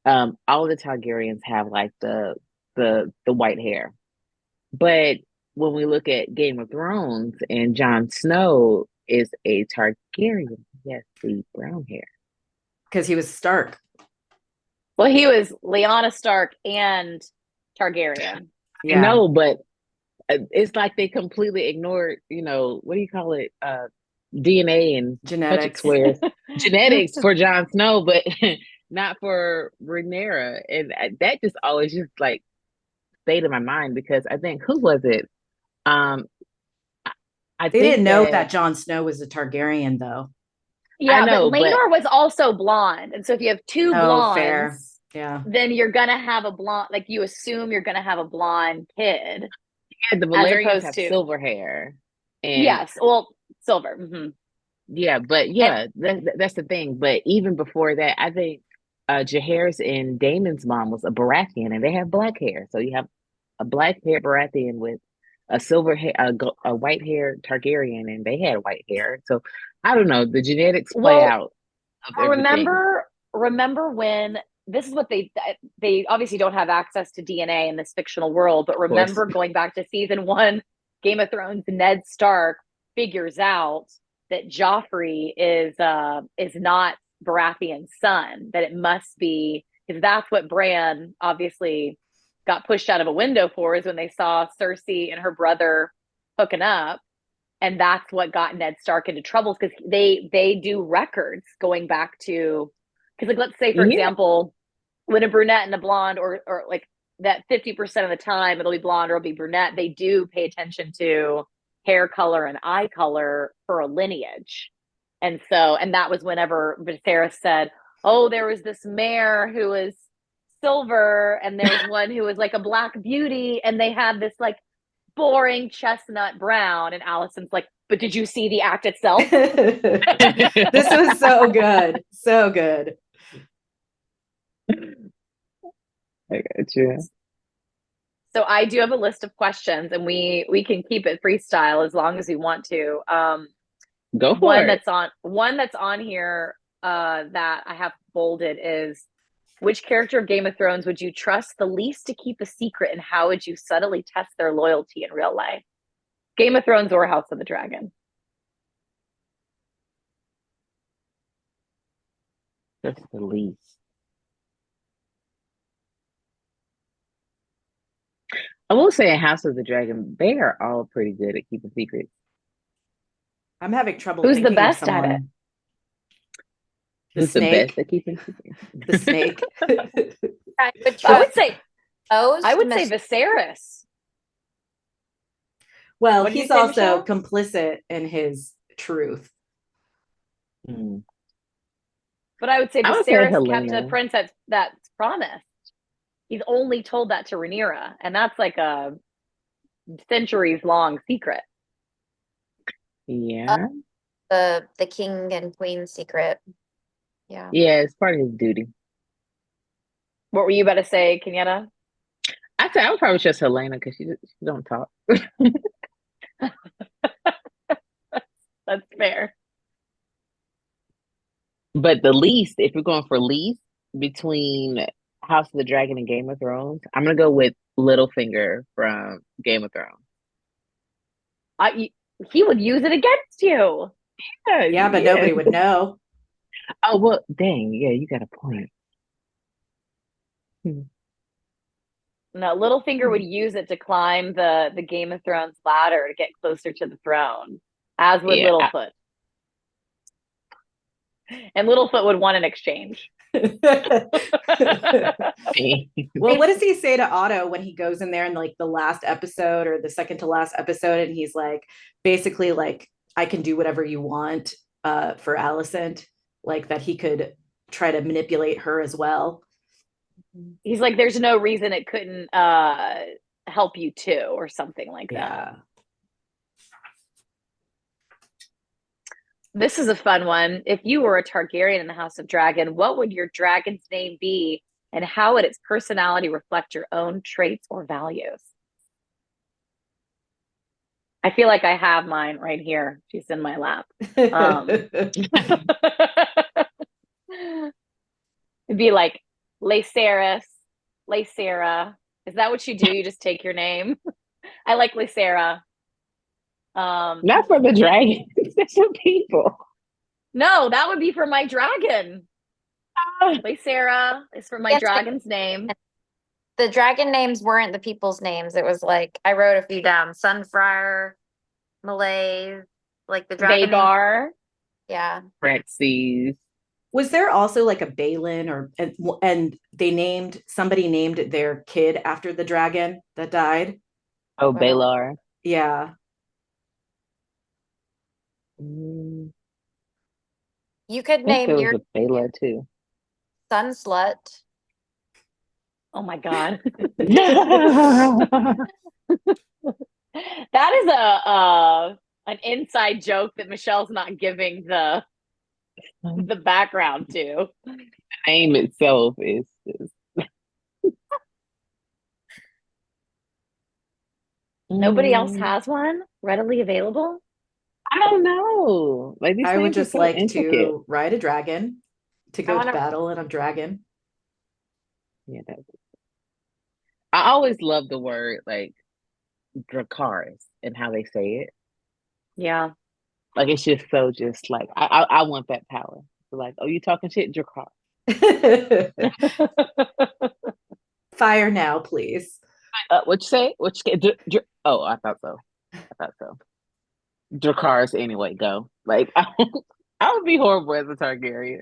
Speaker 3: All of the Targaryens have like the white hair. But when we look at Game of Thrones, and Jon Snow is a Targaryen, he has the brown hair.
Speaker 4: Because he was Stark.
Speaker 2: Well, he was Lyanna Stark and Targaryen.
Speaker 4: Yeah.
Speaker 3: No, but it's like they completely ignored, what do you call it? DNA and
Speaker 4: Genetics.
Speaker 3: Squares. Genetics for Jon Snow, but not for Rhaenyra. And that just always just like stayed in my mind, because I think, who was it? I
Speaker 4: They
Speaker 3: think
Speaker 4: didn't know that Jon Snow was a Targaryen, though.
Speaker 2: Yeah,
Speaker 3: I know,
Speaker 2: but Laenor was also blonde. And so if you have two blondes,
Speaker 4: fair. Yeah.
Speaker 2: then you're going to have a blonde, like you assume you're going to have a blonde kid.
Speaker 3: yeah, the
Speaker 2: as
Speaker 3: Valerians
Speaker 2: opposed
Speaker 3: have
Speaker 2: to-
Speaker 3: silver hair. And
Speaker 2: Yes, well, silver. Mhm.
Speaker 3: yeah, but yeah, that's the thing. But even before that, I think Jaehaerys and Daemon's mom was a Baratheon, and they have black hair. So you have a black hair Baratheon with a silver hair, a white hair Targaryen, and they had white hair. So I don't know. The genetics play out of everything.
Speaker 2: Remember when this is what they obviously don't have access to DNA in this fictional world, but remember going back to season 1, Game of Thrones, Ned Stark figures out that Joffrey is not Baratheon's son, that it must be, because that's what Bran obviously got pushed out of a window for, is when they saw Cersei and her brother hooking up. And that's what got Ned Stark into trouble, because they do records going back to, because like, let's say, for example, when a brunette and a blonde, or like that 50% of the time it'll be blonde or it'll be brunette, they do pay attention to hair color and eye color for a lineage. And that was whenever Viserys said, oh, there was this mare who was silver and there was one who was like a black beauty, and they had this like boring chestnut brown. And Alicent's like, but did you see the act itself?
Speaker 4: This was so good. So good.
Speaker 3: I got you.
Speaker 2: So I do have a list of questions, and we can keep it freestyle as long as we want to.
Speaker 3: Go for it.
Speaker 2: One that's on here that I have bolded is, which character of Game of Thrones would you trust the least to keep a secret, and how would you subtly test their loyalty in real life? Game of Thrones or House of the Dragon?
Speaker 3: Just the least. I will say, in House of the Dragon, they are all pretty good at keeping secrets.
Speaker 4: I'm having trouble.
Speaker 2: Who's the
Speaker 4: thinking of
Speaker 2: best at it?
Speaker 4: The
Speaker 3: Who's the
Speaker 4: snake.
Speaker 3: best at keeping secrets?
Speaker 4: The snake.
Speaker 2: I would say Viserys.
Speaker 4: Well,
Speaker 2: What did you
Speaker 4: he's
Speaker 2: say,
Speaker 4: also
Speaker 2: Michelle?
Speaker 4: complicit in his truth.
Speaker 3: Hmm.
Speaker 2: But I would say
Speaker 3: I would say
Speaker 2: Viserys kept
Speaker 3: Helena.
Speaker 2: a princess that's promised. He's only told that to Rhaenyra, and that's like a centuries-long secret.
Speaker 3: Yeah.
Speaker 5: The king and queen secret. Yeah.
Speaker 3: Yeah, it's part of his duty.
Speaker 2: What were you about to say, Kenyatta?
Speaker 3: I say I would probably trust Helena because she don't talk.
Speaker 2: That's fair.
Speaker 3: But the least, if you're going for least between House of the Dragon and Game of Thrones, I'm gonna go with Littlefinger from Game of Thrones.
Speaker 2: He would use it against you.
Speaker 4: Yeah, but nobody would know.
Speaker 3: Oh well, dang, yeah, you got a point.
Speaker 2: No, Littlefinger would use it to climb the Game of Thrones ladder to get closer to the throne, as would
Speaker 3: Yeah,
Speaker 2: Littlefoot. And Littlefoot would want an exchange.
Speaker 4: Well, what does he say to Otto when he goes in there in like the last episode or the second to last episode, and he's like, basically like, I can do whatever you want for Alicent, like that he could try to manipulate her as well.
Speaker 2: He's like, there's no reason it couldn't help you too, or something like that.
Speaker 4: Yeah.
Speaker 2: This is a fun one. If you were a Targaryen in the House of Dragon, what would your dragon's name be, and how would its personality reflect your own traits or values? I feel like I have mine right here. She's in my lap. It'd be like Laceris, Lacera. Is that what you do? You just take your name? I like Lacera.
Speaker 3: not for the dragon, it's for people.
Speaker 2: No, that would be for my dragon. Lacera is for my
Speaker 5: Yes,
Speaker 2: dragon's name.
Speaker 5: The dragon names weren't the people's names. It was like I wrote a few down. Sunfire, Malaise, like the dragon name.
Speaker 2: Vagar.
Speaker 5: Yeah.
Speaker 3: Rexes.
Speaker 4: Was there also like a Balin or and somebody named their kid after the dragon that died?
Speaker 3: Oh,
Speaker 5: Wow.
Speaker 3: Baelor.
Speaker 4: Yeah.
Speaker 3: Mm,
Speaker 5: You could
Speaker 3: I think
Speaker 5: name
Speaker 3: there
Speaker 5: your
Speaker 3: was a Baelor too.
Speaker 5: Sun Slut.
Speaker 2: Oh my God.
Speaker 3: That
Speaker 2: That is an inside joke that Michelle's not giving the background to.
Speaker 3: name itself is
Speaker 2: Nobody else
Speaker 3: Mm,
Speaker 2: has one readily available?
Speaker 3: I don't know. Like these
Speaker 4: I would
Speaker 3: names are
Speaker 4: just
Speaker 3: so
Speaker 4: like
Speaker 3: intricate.
Speaker 4: to ride a dragon, to go to
Speaker 5: wanna-
Speaker 4: battle in a dragon.
Speaker 3: Yeah, I always love the word like Dracarys and how they say it.
Speaker 2: Yeah.
Speaker 3: Like it's just so just like I want that power. Like, oh, you talking shit, Dracar.
Speaker 4: Fire now, please.
Speaker 3: What you say? What you say? Oh, I thought so. Dracarys anyway. Go. Like I would be horrible as a Targaryen.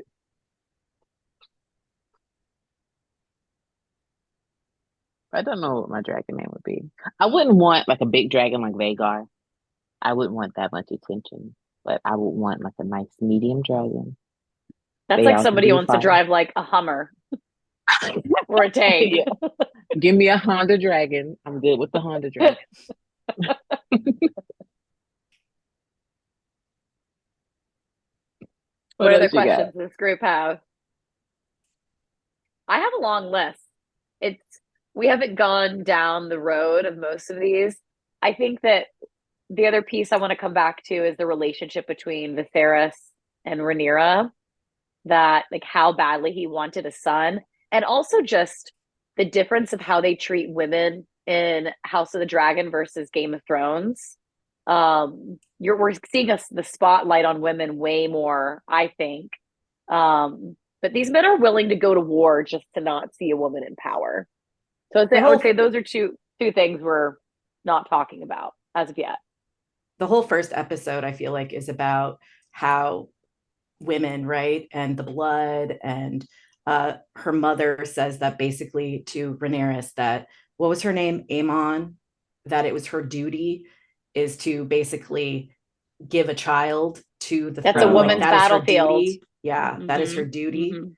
Speaker 3: I don't know what my dragon name would be. I wouldn't want like a big dragon like Vagar. I wouldn't want that much attention, but I would want like a nice medium dragon.
Speaker 2: That's
Speaker 3: They
Speaker 2: like
Speaker 3: all
Speaker 2: somebody
Speaker 3: can
Speaker 2: who
Speaker 3: be
Speaker 2: wants to
Speaker 3: fire.
Speaker 2: drive like a Hummer or a tank.
Speaker 3: Yeah. Give me a Honda Dragon. I'm good with the Honda Dragon.
Speaker 2: What other
Speaker 3: else you got?
Speaker 2: questions does this group have? I have a long list. We haven't gone down the road of most of these. I think that the other piece I want to come back to is the relationship between Viserys and Rhaenyra, that like how badly he wanted a son, and also just the difference of how they treat women in House of the Dragon versus Game of Thrones. We're seeing the spotlight on women way more, I think. But these men are willing to go to war just to not see a woman in power. So I would say those are two things we're not talking about as of yet.
Speaker 4: The whole first episode, I feel like, is about how women, right, and the blood, and her mother says that basically to Rhaenyra that, what was her name, Aemon, that it was her duty is to basically give a child to the
Speaker 2: That's
Speaker 4: throne.
Speaker 2: a
Speaker 4: Like,
Speaker 2: woman's
Speaker 4: that is her
Speaker 2: battlefield.
Speaker 4: duty. Yeah, that is her duty.
Speaker 2: Mhm.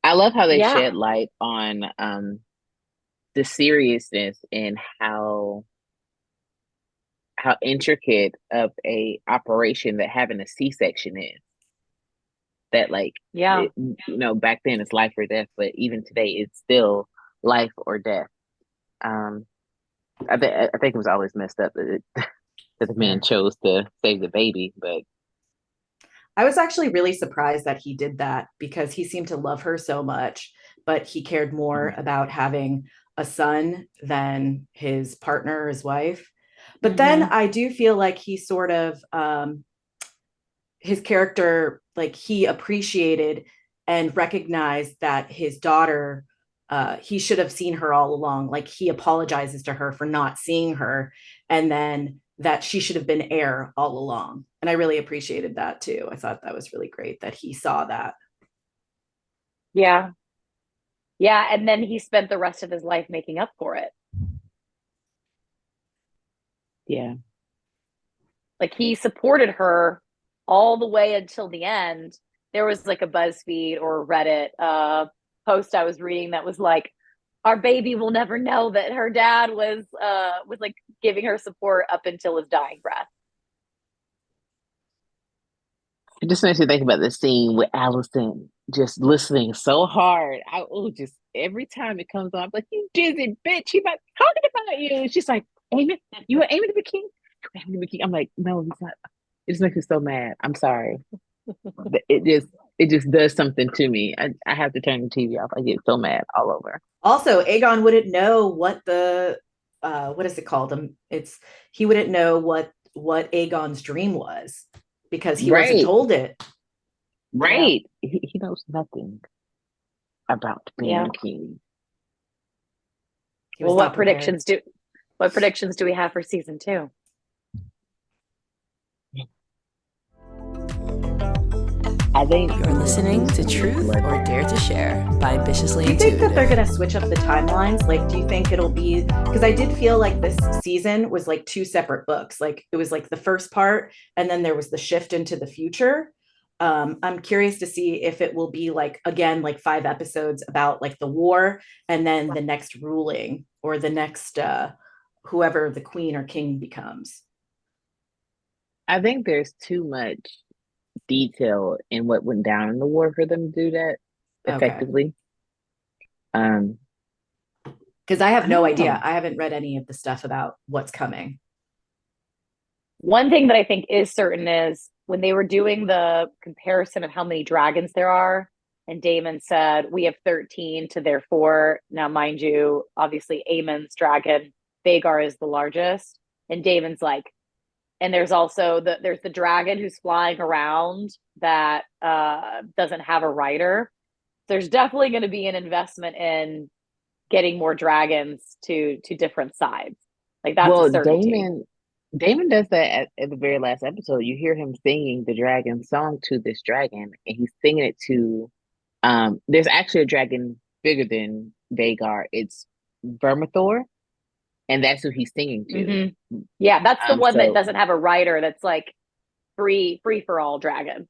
Speaker 3: I love how they
Speaker 2: Yeah.
Speaker 3: shed light on the seriousness and how intricate of a operation that having a C-section is. That like
Speaker 2: Yeah.
Speaker 3: back then it's life or death, but even today it's still life or death. I think it was always messed up that the man chose to save the baby. But
Speaker 4: I was actually really surprised that he did that because he seemed to love her so much, but he cared more about having a son than his partner or his wife. But then I do feel like he sort of his character, like he appreciated and recognized that his daughter, he should have seen her all along. Like he apologizes to her for not seeing her, and then that she should have been heir all along. And I really appreciated that too. I thought that was really great that he saw that.
Speaker 2: Yeah. Yeah. And then he spent the rest of his life making up for it.
Speaker 3: yeah,
Speaker 2: Like he supported her all the way until the end. There was like a BuzzFeed or Reddit post I was reading that was like, our baby will never know that her dad was like giving her support up until his dying breath.
Speaker 3: it just makes me think about the scene with Allison just listening so hard. Just every time it comes on, I'm like, you dizzy bitch, he about talking about you. And she's like, Amen, you were aiming to be king. You were aiming to be king. I'm like, no, he's not. It just makes me so mad. I'm sorry. It just does something to me. I have to turn the TV off. I get so mad all over.
Speaker 4: Also, Aegon wouldn't know what the what is it called? He wouldn't know what Aegon's dream was because he wasn't
Speaker 3: Right.
Speaker 4: told it.
Speaker 3: Right. He knows nothing about being
Speaker 2: Yeah.
Speaker 3: a king.
Speaker 4: He was
Speaker 2: Well,
Speaker 4: not prepared.
Speaker 2: what predictions do we have for season 2?
Speaker 3: I think
Speaker 1: You're listening to Truth or Dare to Share by Ambitiously
Speaker 4: Do you think that
Speaker 1: Intuitive.
Speaker 4: they're going to switch up the timelines? Like, do you think it'll be, because I did feel like this season was like 2 separate books. Like it was like the first part and then there was the shift into the future. I'm curious to see if it will be like, again, like 5 episodes about like the war and then the next ruling or the next, whoever the queen or king becomes.
Speaker 3: I think there's too much detail in what went down in the war for them to do that
Speaker 4: Okay.
Speaker 3: effectively. Um,
Speaker 4: Because I have no
Speaker 3: I don't
Speaker 4: idea.
Speaker 3: know.
Speaker 4: I haven't read any of the stuff about what's coming.
Speaker 2: One thing that I think is certain is when they were doing the comparison of how many dragons there are, and Daemon said, we have 13 to their 4. Now, mind you, obviously, Aemon's dragon, Vhagar, is the largest. And Daemon's like, and there's also there's the dragon who's flying around that doesn't have a rider. There's definitely going to be an investment in getting more dragons to different sides. Like that's a certainty.
Speaker 3: Damon does that at the very last episode. You hear him singing the dragon song to this dragon, and he's singing it to there's actually a dragon bigger than Vhagar. It's Vermithor, and that's who he's singing to.
Speaker 2: Mm-hmm. Yeah, that's the one that
Speaker 3: so
Speaker 2: doesn't have a rider, that's like free for all dragon.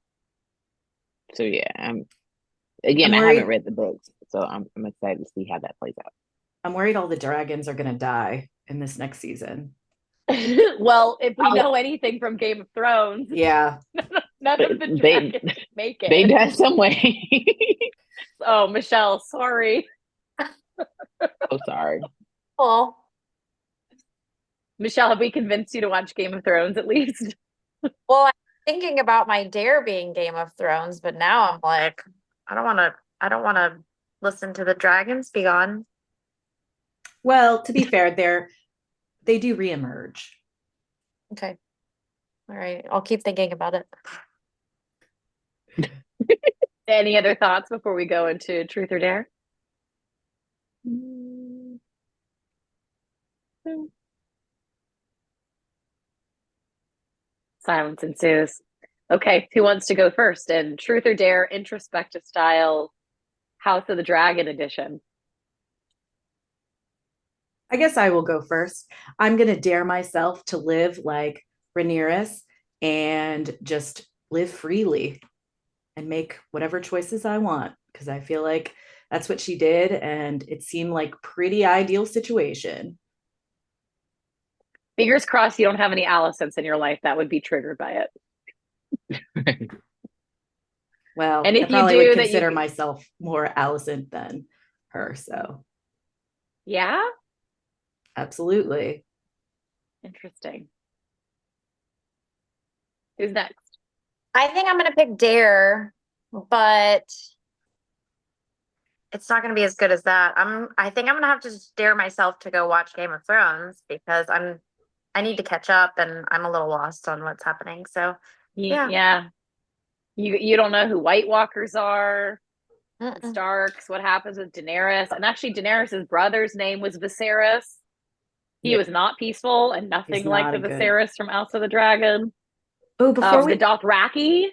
Speaker 3: so yeah, again, I haven't read the books, so I'm excited to see how that plays out.
Speaker 4: I'm worried all the dragons are going to die in this next season.
Speaker 2: Well, if we know anything from Game of Thrones,
Speaker 4: Yeah,
Speaker 2: none of the dragons make it.
Speaker 3: They die some way.
Speaker 2: Oh, Michelle, sorry.
Speaker 3: Oh, sorry.
Speaker 5: Oh,
Speaker 2: Michelle, have we convinced you to watch Game of Thrones at least?
Speaker 5: well, I'm thinking about my dare being Game of Thrones, but now I'm like, I don't want to listen to the dragons be gone.
Speaker 4: well, to be fair, they do reemerge.
Speaker 5: Okay. All right. I'll keep thinking about it.
Speaker 2: Any other thoughts before we go into Truth or Dare? Silence ensues. Okay, who wants to go first? And Truth or Dare introspective style House of the Dragon edition.
Speaker 4: I guess I will go first. I'm going to dare myself to live like Rhaenyra and just live freely and make whatever choices I want because I feel like that's what she did and it seemed like pretty ideal situation.
Speaker 2: Fingers crossed you don't have any Alicents in your life that would be triggered by it.
Speaker 4: Well,
Speaker 2: And if
Speaker 4: I probably
Speaker 2: you do,
Speaker 4: would
Speaker 2: that
Speaker 4: consider
Speaker 2: you
Speaker 4: myself more Alicent than her. So
Speaker 2: yeah,
Speaker 4: absolutely.
Speaker 2: interesting. Who's next?
Speaker 5: I think I'm gonna pick Dare, but it's not gonna be as good as that. I think I'm gonna have to just dare myself to go watch Game of Thrones because I need to catch up and I'm a little lost on what's happening. So yeah.
Speaker 2: Yeah. You don't know who White Walkers are, the
Speaker 5: Mm-mm.
Speaker 2: Starks, what happens with Daenerys. And actually Daenerys' brother's name was Viserys. He
Speaker 4: Yeah.
Speaker 2: was not peaceful and nothing like
Speaker 4: not
Speaker 2: the
Speaker 4: a good-
Speaker 2: Viserys from House of the Dragon.
Speaker 4: Oh, before
Speaker 2: The Dothraki.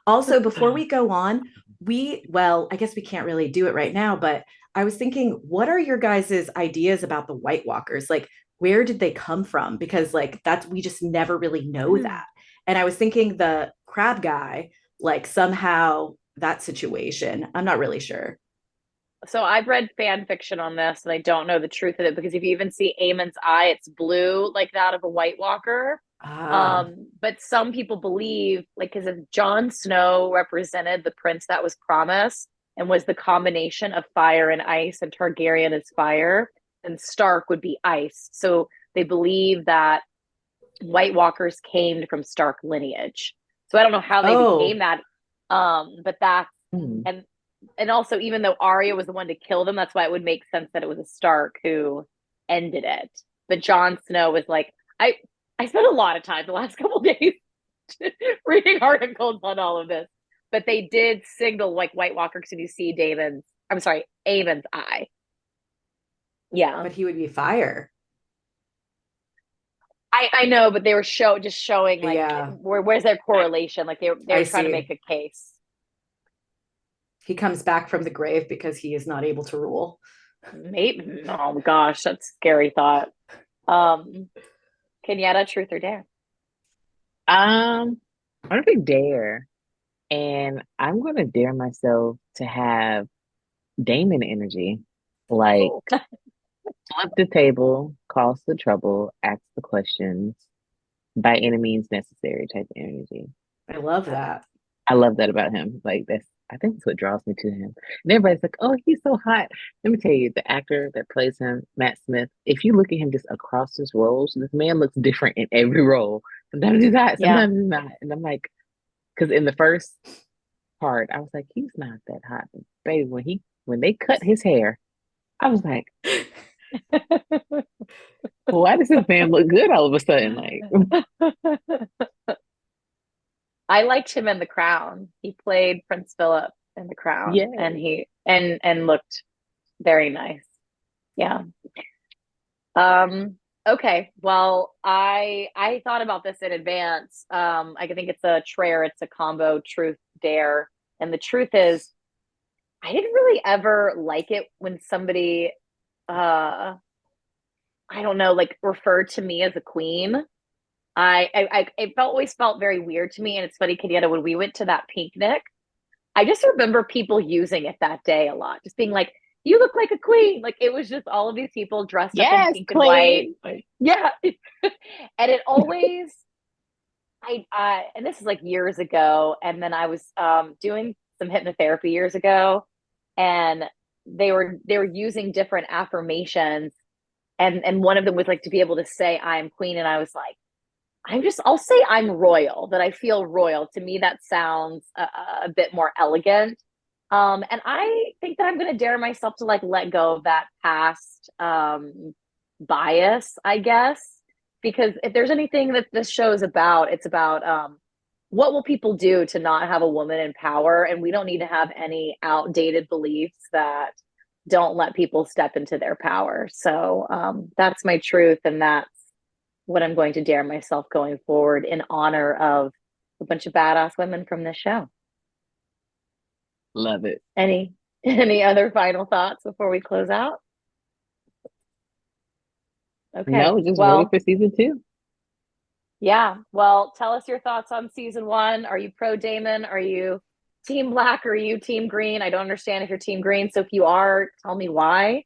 Speaker 4: Also, before we go on, I guess we can't really do it right now, but I was thinking, what are your guys' ideas about the White Walkers? Like, where did they come from? Because we just never really know that. And I was thinking the crab guy, like somehow that situation, I'm not really sure.
Speaker 2: So I've read fan fiction on this and I don't know the truth of it because if you even see Aemon's eye, it's blue like that of a White Walker. But some people believe, like, because if Jon Snow represented the prince that was promised and was the combination of fire and ice, and Targaryen is fire, then Stark would be ice. So they believe that White Walkers came from Stark lineage. So I don't know how they became that. But that's and also, even though Arya was the one to kill them, that's why it would make sense that it was a Stark who ended it. But Jon Snow was like, I spent a lot of time the last couple of days reading articles on all of this, but they did signal like White Walkers and you see Aemon's eye. Yeah.
Speaker 4: But he would be fire.
Speaker 2: I know, but they were showing like where's their correlation? Like they were trying to make a case.
Speaker 4: He comes back from the grave because he is not able to rule.
Speaker 2: Maybe. Oh gosh, that's a scary thought. Kenyatta, truth or dare?
Speaker 3: I'm gonna pick Dare, and I'm gonna dare myself to have Damon energy, like flip the table, cause the trouble, ask the questions, by any means necessary type of energy.
Speaker 4: I love that.
Speaker 3: I love that about him. Like I think that's what draws me to him. And everybody's like, "Oh, he's so hot." Let me tell you, the actor that plays him, Matt Smith. If you look at him just across his roles, this man looks different in every role. Sometimes he's hot, sometimes he's not. And I'm like, because in the first part, I was like, he's not that hot. But baby, when they cut his hair, I was like, why does this man look good all of a sudden? Like,
Speaker 2: I liked him in The Crown. He played Prince Philip in The Crown, and he and looked very nice. Yeah. Okay. Well, I thought about this in advance. I think it's a Traer. It's a combo truth dare, and the truth is, I didn't really ever like it when somebody, I don't know, like referred to me as a queen. It always felt very weird to me. And it's funny, Kenyatta, when we went to that picnic, I just remember people using it that day a lot, just being like, you look like a queen. Like it was just all of these people dressed up in pink and white. Yeah. And it always, and this is like years ago. And then I was doing some hypnotherapy years ago, and they were using different affirmations. And one of them was like to be able to say, I am queen. And I was like, I'll say I'm royal, that I feel royal. To me, that sounds a bit more elegant. And I think that I'm going to dare myself to like let go of that past bias, I guess, because if there's anything that this show is about, it's about what will people do to not have a woman in power? And we don't need to have any outdated beliefs that don't let people step into their power. So that's my truth. And that's what I'm going to dare myself going forward in honor of a bunch of badass women from this show.
Speaker 3: Love it.
Speaker 2: Any other final thoughts before we close out? Okay.
Speaker 3: No, just ready for season 2.
Speaker 2: Yeah. Well, tell us your thoughts on season 1. Are you pro Damon? Are you team black? Or are you team green? I don't understand if you're team green. So if you are, tell me why.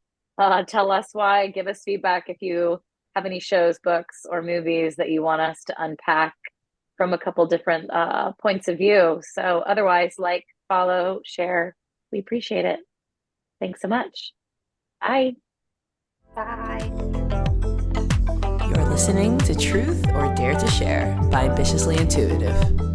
Speaker 2: Tell us why. Give us feedback if you have any shows, books, or movies that you want us to unpack from a couple different points of view. So otherwise, like, follow, share. We appreciate it. Thanks so much. Bye.
Speaker 5: Bye.
Speaker 1: You're listening to Truth or Dare to Share by Ambitiously Intuitive.